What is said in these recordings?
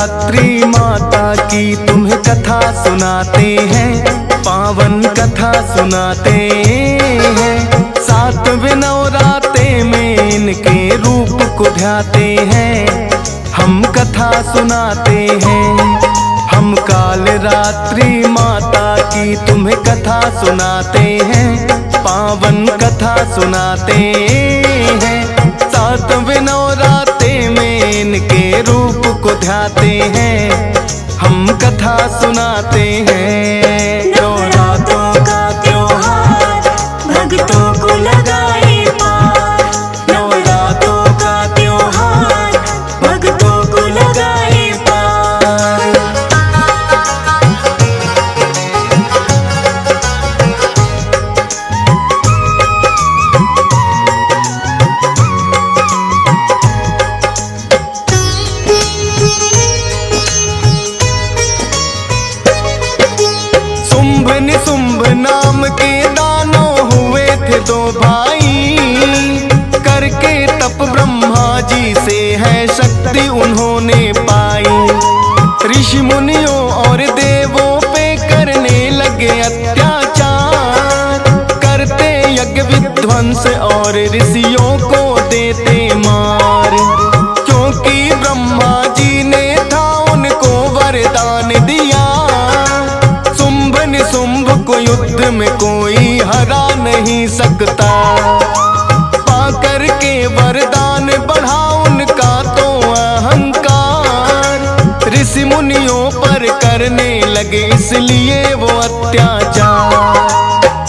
नवरात्रि माता की तुम्हें कथा सुनाते हैं, पावन कथा सुनाते हैं। सातवें नवरात्रे में इनके रूप को ध्याते हैं, हम कथा सुनाते हैं। हम काल रात्रि माता की तुम्हें कथा सुनाते हैं, पावन कथा सुनाते हैं। सातवें नवरात्रे में इनके रूप को ध्याते हैं, हम कथा सुनाते हैं। नवरात्रों का त्योहार भक्तों को लगाए पार, नवरात्रों का त्योहार भक्तों को लगाए पार। शुंभ निशुंभ नाम के दानव हुए थे दो भाई, करके तप ब्रह्मा जी से है शक्ति उन्होंने पाई। ऋषि मुनियों और देवों पे करने लगे अत्याचार, करते यज्ञ विध्वंस और ऋषियों को देते मार। क्योंकि ब्रह्मा जी ने था उनको वरदान दिया, शुंभ निशुंभ को युद्ध में कोई हरा नहीं सकता। पाकर के वरदान बढ़ा उनका तो अहंकार, ऋषि मुनियों पर करने लगे इसलिए वो अत्याचार।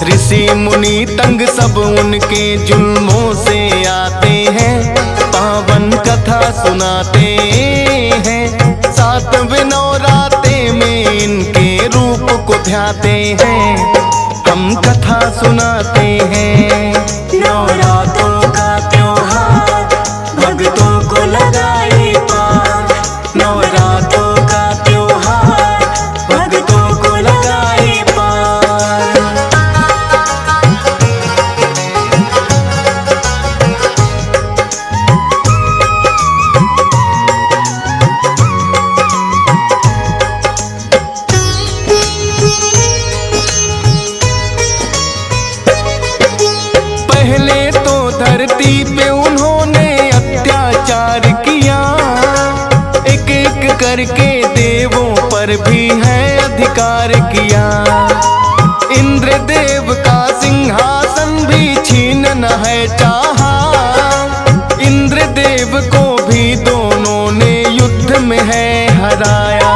ऋषि मुनि तंग सब उनके जुल्मों से आते हैं, पावन कथा सुनाते हैं। सातवें नवरात्रे में इनके रूप को ध्याते हैं, हम कथा सुनाते हैं। नवरात्रों का त्योहार भक्तों को लगाए पार, नवरात्रों का त्योहार भक्तों को लगाए पार। पहले तो धरती पे उन्होंने अत्याचार किया, एक एक करके देवों पर भी है अधिकार किया। इंद्र देव का सिंहासन भी छीनन है चाहा, इंद्र देव को भी दोनों ने युद्ध में है हराया।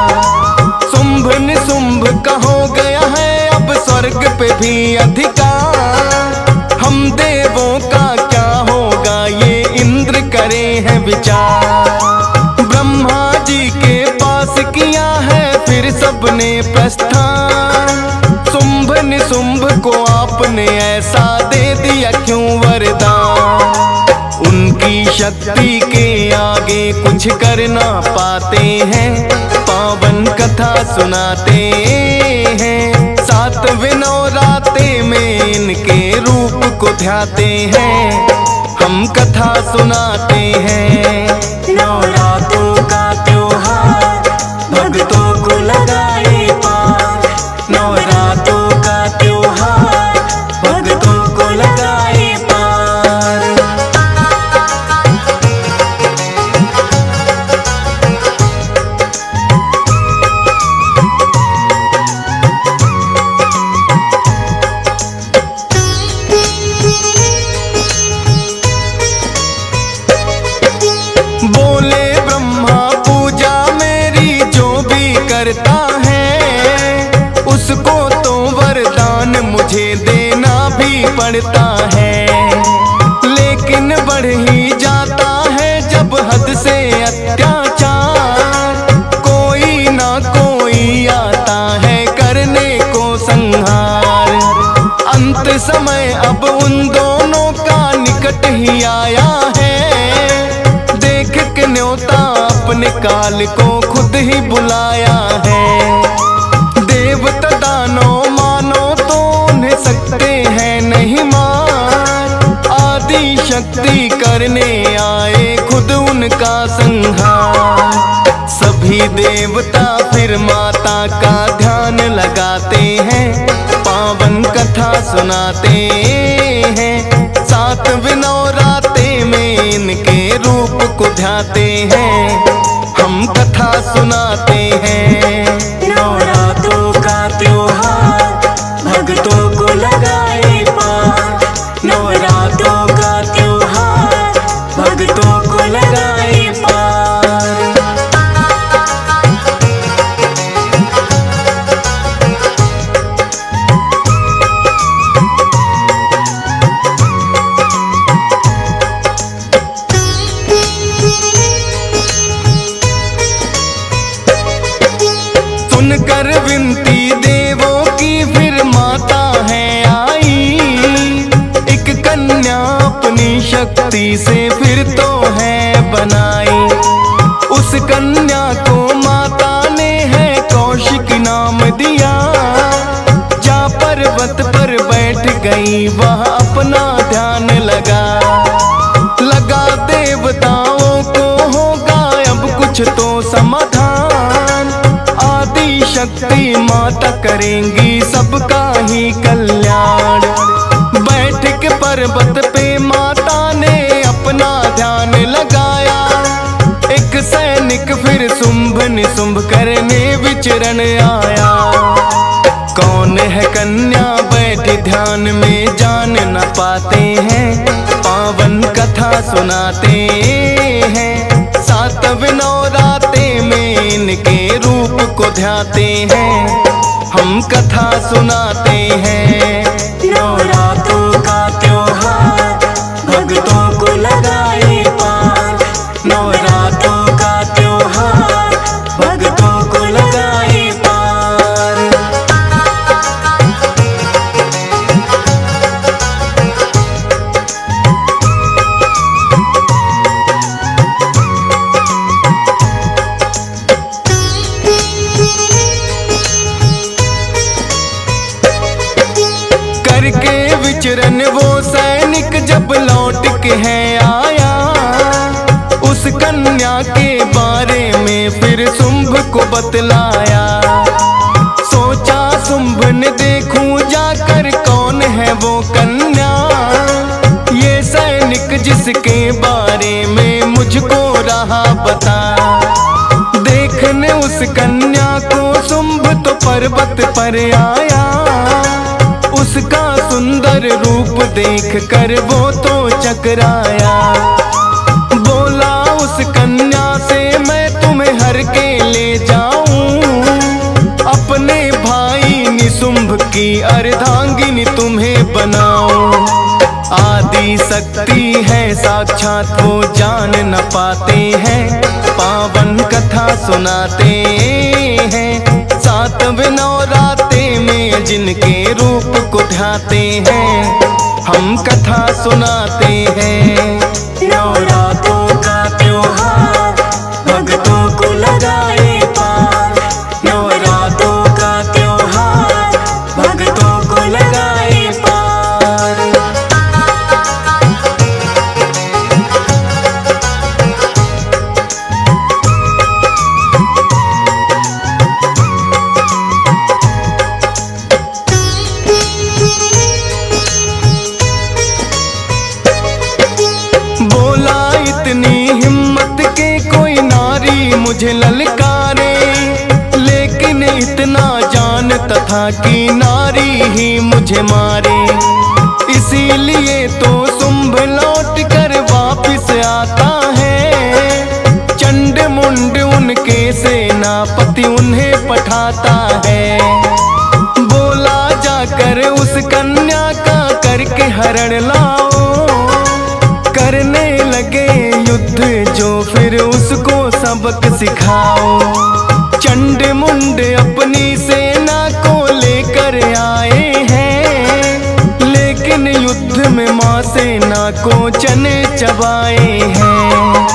शुंभ निशुंभ का हो गया है अब स्वर्ग पे भी अधिकार, हम देवों का क्या होगा ये इंद्र करे हैं विचार। ब्रह्मा जी के पास किया है फिर सबने प्रस्थान, शुंभ निशुंभ को आपने ऐसा दे दिया क्यों वरदान। उनकी शक्ति के आगे कुछ कर ना पाते हैं, पावन कथा सुनाते हैं। सातवें नवरात्रे में इनके रूप को ध्याते हैं, हम कथा सुनाते हैं। नवरात्रों का त्योहार भक्तों को लगाए पार, नवरात्रों का त्योहार भक्तों को लगाए पार। बोले ब्रह्मा पूजा मेरी जो भी करता है, उसको तो वरदान मुझे देना भी पड़ता है। लेकिन बढ़ ही जाता है जब हद से अत्याचार, कोई ना कोई आता है करने को संहार। अंत समय अब उन दोनों का निकट ही आया है, देख के न्योता अपने काल को खुद ही बुलाया है। देवता दानव मानो तो उन्हें सकते हैं नहीं मार, आदि शक्ति करने आए खुद उनका संहार। सभी सभी देवता फिर माता का ध्यान लगाते हैं, पावन कथा सुनाते हैं। 7 नवरात्रे में इनके रूप को ध्याते हैं, हम कथा सुनाते हैं। नवरात्रों का त्योहार भक्तों को लगाए पार, नवरात्रों का त्योहार भक्तों को लगाए पार। सुनकर विनती देवों की फिर माता है आई, एक कन्या अपनी शक्ति से फिर तो है बनाई। उस कन्या को माता ने है कौशिक नाम दिया, जा पर्वत पर बैठ गई वह अपना ध्यान लगा। देवताओं को होगा अब कुछ तो समाधान, आदि शक्ति माता करेंगी सबका ही कल्याण। बैठ के पर्वत पे माता ने अपना ध्यान लगाया, एक सैनिक फिर शुंभ निशुंभ करने विचरण आया। कौन है कन्या बैठी ध्यान में जान न पाते हैं, पावन कथा सुनाते हैं। 7 नवरात्रे में इनके रूप को ध्याते हैं, हम कथा सुनाते हैं। नवरात्रों का त्योहार भक्तों को लगाए पार, नवरात्रों का त्योहार भक्तों को लगाए पार। करके विचरण वो सैनिक जब लौट के है आया, उस कन्या के बारे में फिर शुंभ को बतलाया। सोचा शुंभ ने देखूं जाकर कौन है वो कन्या, ये सैनिक जिसके बारे में मुझको रहा बता। देखने उस कन्या को शुंभ तो पर्वत पर आया, उसका सुंदर रूप देख कर वो तो चकराया। बोला उस कन्या से मैं तुम्हें हर के ले जाऊं, अपने भाई निशुंभ की अर्धांगिनी तुम्हें बनाऊं। आदि शक्ति है साक्षात वो जान न पाते हैं, पावन कथा सुनाते हैं। 7 नवरात्रे में जिनके रूप को ध्याते हैं, हम कथा सुनाते हैं। नवरात्रों का त्योहार भक्तों को लगाए पार, नवरात्रों का त्योहार भक्तों को लगाए पार। मुझे ललकारे, लेकिन इतना जान तथा कि नारी ही मुझे मारे। इसीलिए तो शुंभ लौट कर वापिस आता है, चंड मुंड उनके सेनापति उन्हें पठाता है। बोला जाकर उस कन्या का करके हरण लाओ, करने लगे युद्ध जो फिर उसको सबक सिखाओ। चंड मुंड अपनी सेना को लेकर आए हैं, लेकिन युद्ध में मां सेना को चने चबाए हैं।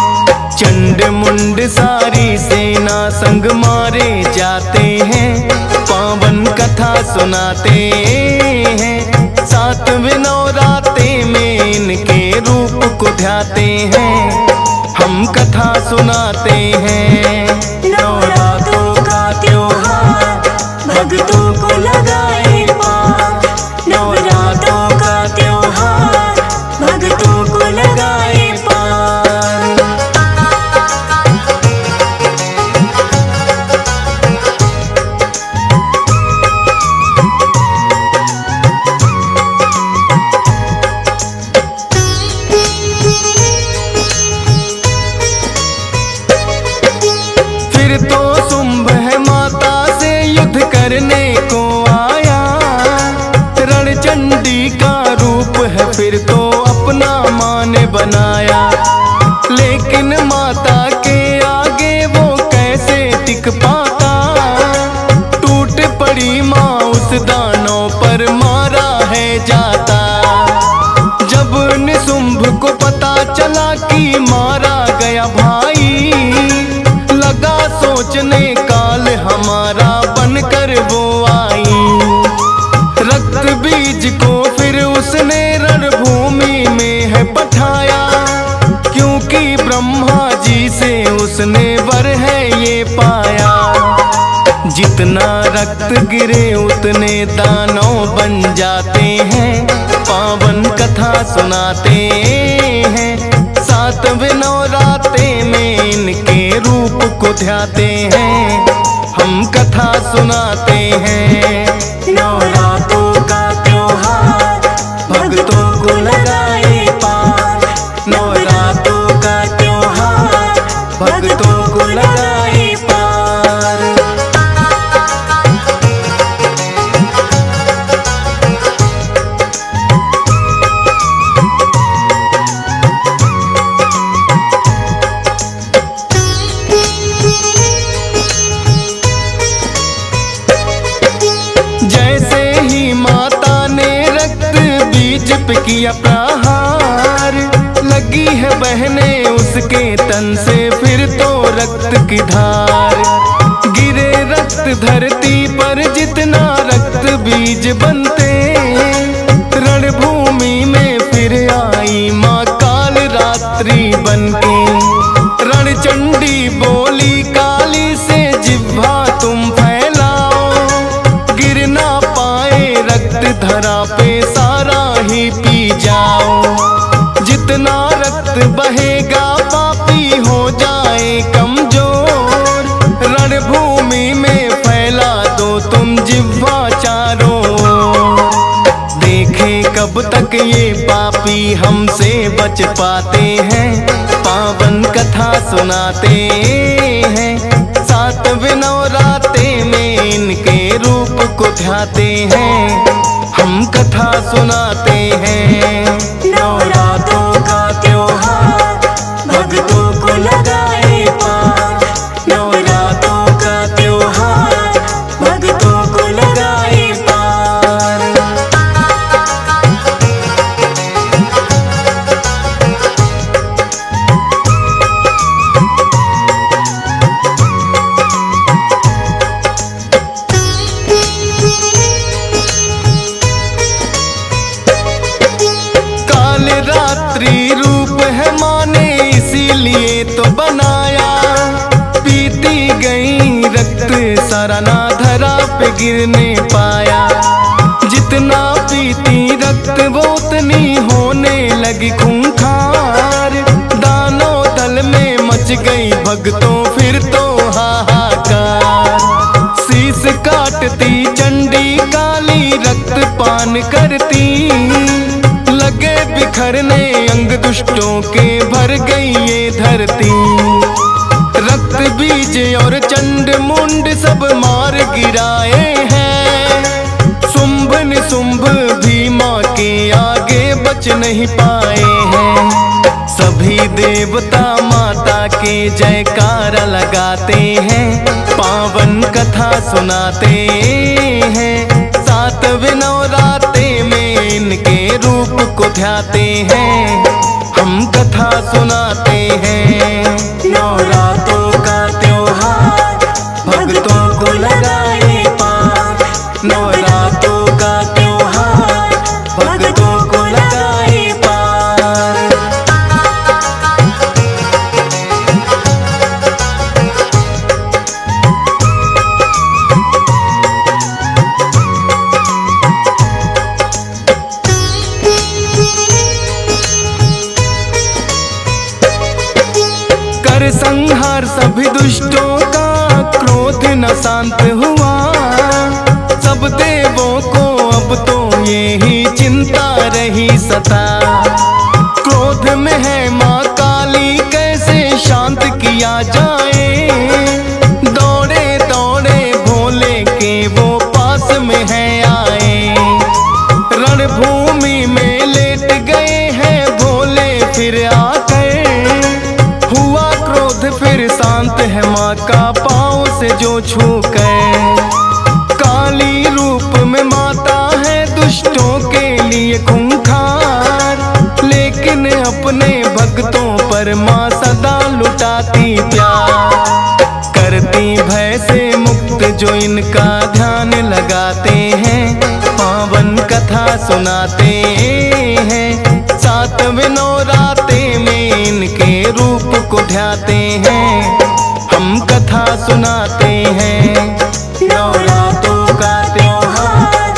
चंड मुंड सारी सेना संग मारे जाते हैं, पावन कथा सुनाते हैं। 7 नवरात्रे में इनके रूप को ध्याते हैं, हम कथा सुनाते हैं। भक्तों को लगाए पार। नवरात्रों का त्योहार भक्तों को लगाए पार। फिर तो शुंभ है माता से युद्ध करने को आया, रणचंडी का रूप है फिर तो अपना मां ने बनाया। लेकिन माता के आगे वो कैसे टिक पाता, टूट पड़ी मां उस दानव पर मारा है जाता। जब निशुंभ को पता चला कि मारा गया भाई, लगा सोचने काल हमारा बनकर वो आई। रक्त बीज को फिर उसने रणभूमि में है पठाया, क्योंकि ब्रह्मा जी से उसने वर है ये पाया। जितना रक्त गिरे उतने दानव बन जाते हैं, पावन कथा सुनाते हैं। सातवें नवरात्रे में इनके रूप को ध्याते हैं, हम कथा सुनाते हैं। नवरात्रों का त्योहार भक्तों को लगाए पार। नवरात्रों का त्योहार भक्तों को लगाए पार। जैसे ही माता ने रक्त बीज पे किया प्रहार, लगी है बहने उसके तन से फिर तो रक्त की धार। गिरे रक्त धरती पर जितना रक्त बीज बनते, रणभूमि में फिर आई माँ काल रात्रि बनके। रणचंडी बोली काली से जिह्वा तुम फैलाओ, गिर ना पाए रक्त धरा पे सारा ही पी जाओ। जितना रक्त बहेगा पापी हो जाए कमजोर, रणभूमि में फैला दो तुम जिह्वा चारों ओर। देखे कब तक ये पापी हमसे बच पाते हैं, पावन कथा सुनाते हैं। सातवें नवरात्रे में इनके रूप को ध्याते हैं, हम कथा सुनाते हैं। नवरात्रों का त्योहार भक्तों को लगाए पार। नवरात्रों का त्योहार भक्तों को लगाए पार। काल रात्रि रूप है माँ ने इसीलिए तो बनाया। पीती गई रक्त सारा ना धरा पे गिरने पाया। जितना पीती रक्त वो उतनी होने लगी खूंखार। दानों दल में मच गई भक्तों फिर तो हाहाकार। शीस काटती चंडी काली रक्त पान करती, लगे बिखरने अंग दुष्टों के भर गई ये धरती। रक्त बीज और चंड मुंड सब मार गिराए हैं, शुंभ निशुंभ भी माँ के आगे बच नहीं पाए हैं। सभी देवता माता के जयकारा लगाते हैं, पावन कथा सुनाते हैं। सातवें नवरात्रे में इनके रूप को ध्याते हैं, हम कथा सुनाते हैं। नवरात्रों का त्योहार भक्तों को लगाए पार। नवरात्रों का त्योहार भक्तों को लगाए पार। शांत हुआ। सब देवों को अब तो यही चिंता रही सता। क्रोध में है माँ काली, कैसे शांत किया जाए। दौड़े दौड़े भोले के वो पास में है आए। रणभूमि में लेट गए हैं भोले फिर आकर। हुआ क्रोध फिर शांत है माँ का पाँव से जो छू कर। काली रूप में माता है दुष्टों के लिए खूंखार। लेकिन अपने भक्तों पर माँ सदा लुटाती प्यार। करती भय से मुक्त जो इनका ध्यान लगाते हैं। पावन कथा सुनाते हैं, सातवें नवराते में इनके रूप को ध्याते हैं। हम कथा सुनाते हैं। नवरात्रों का त्योहार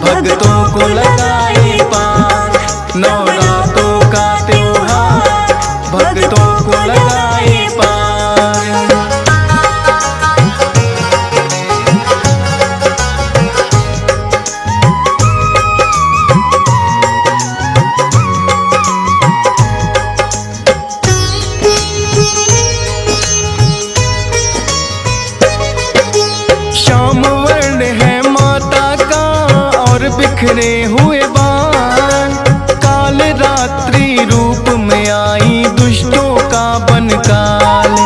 भक्तों को लगाए पार। नवरात्रों का त्योहार भक्तों को लगाए पार। श्याम वर्ण है माता का और बिखरे हुए बाल। काल रात्रि रूप में आई दुष्टों का बनकाल।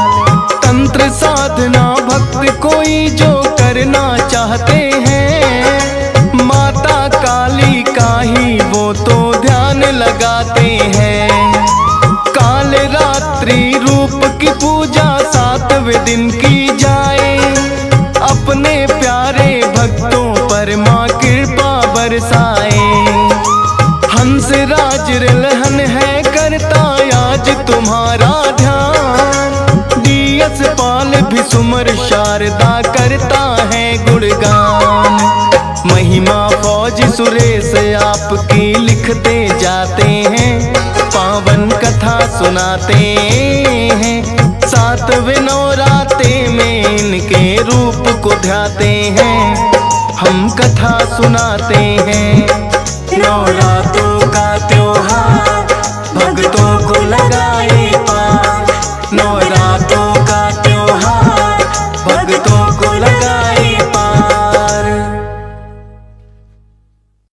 तंत्र साधना भक्त कोई जो करना चाहते हैं। माता काली का ही वो तो ध्यान लगाते हैं। काल रात्रि रूप की पूजा 7वें दिन की जाए। अपने प्यारे भक्तों पर माँ कृपा बरसाए। हंस राज रिलहन है करता आज तुम्हारा ध्यान। डीएस पाल भी सुमर शारदा करता है गुणगान। महिमा फौज सुरेश आपकी लिखते जाते हैं। पावन कथा सुनाते हैं, 7वें नवराते में इनके रूप को ध्याते हैं। हम कथा सुनाते हैं। नवरात्रों का त्योहार भक्तों को लगाए पार। नवरात्रों का त्योहार भक्तों को लगाए